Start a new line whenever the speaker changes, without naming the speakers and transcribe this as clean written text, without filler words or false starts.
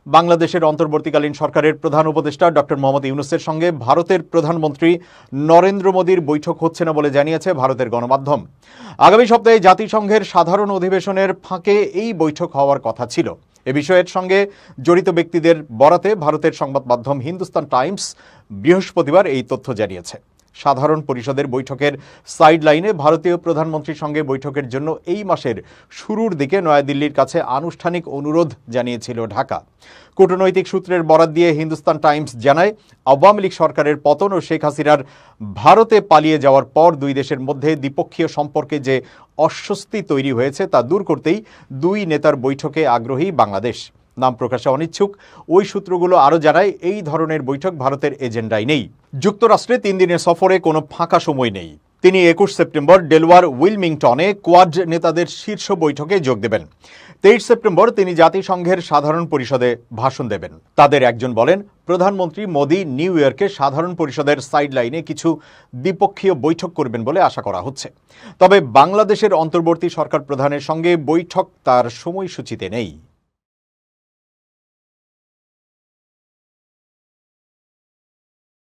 বাংলাদেশের অন্তর্বর্তীকালীন সরকারের প্রধান উপদেষ্টা ডক্টর মোহাম্মদ ইউনূসের সঙ্গে ভারতের প্রধানমন্ত্রী নরেন্দ্র মোদীর বৈঠক হচ্ছে না বলে জানিয়েছে ভারতের গণমাধ্যম। আগামী সপ্তাহে জাতিসংঘের সাধারণ অধিবেশনের ফাঁকে এই বৈঠক হওয়ার কথা ছিল। এ বিষয়ের সঙ্গে জড়িত ব্যক্তিদের বরাতে ভারতের সংবাদ মাধ্যম হিন্দুস্তান টাইমস বৃহস্পতিবার এই তথ্য জানিয়েছে। সাধারণ পরিষদের বৈঠকের সাইডলাইনে ভারতীয় প্রধানমন্ত্রীর সঙ্গে বৈঠকের জন্য এই মাসের শুরুর দিকে নয়াদিল্লির কাছে আনুষ্ঠানিক অনুরোধ জানিয়েছিল ঢাকা। কূটনৈতিক সূত্রের বরাত দিয়ে হিন্দুস্তান টাইমস জানায়, আওয়ামী লীগ সরকারের পতন ও শেখ হাসিনার ভারতে পালিয়ে যাওয়ার পর দুই দেশের মধ্যে দ্বিপক্ষীয় সম্পর্কে যে অস্বস্তি তৈরি হয়েছে তা দূর করতেই দুই নেতার বৈঠকে আগ্রহী বাংলাদেশ। নাম প্রকাশে অনিচ্ছুক ওই সূত্রগুলো আরও জানায়, এই ধরনের বৈঠক ভারতের এজেন্ডায় নেই। যুক্তরাষ্ট্রে 3 দিনের সফরে কোনো ফাঁকা সময় নেই। তিনি 21 সেপ্টেম্বর ডেলওয়ার উইলমিংটনে কোয়াড নেতাদের শীর্ষ বৈঠকে যোগ দেবেন। 23 সেপ্টেম্বর তিনি জাতিসংঘের সাধারণ পরিষদে ভাষণ দেবেন। তাদের একজন বলেন, প্রধানমন্ত্রী মোদি নিউ ইয়র্কে সাধারণ পরিষদের সাইডলাইনে কিছু দ্বিপক্ষীয় বৈঠক করবেন বলে আশা করা হচ্ছে। তবে বাংলাদেশের অন্তর্বর্তী সরকার প্রধানের সঙ্গে বৈঠক তার সময়সূচিতে নেই।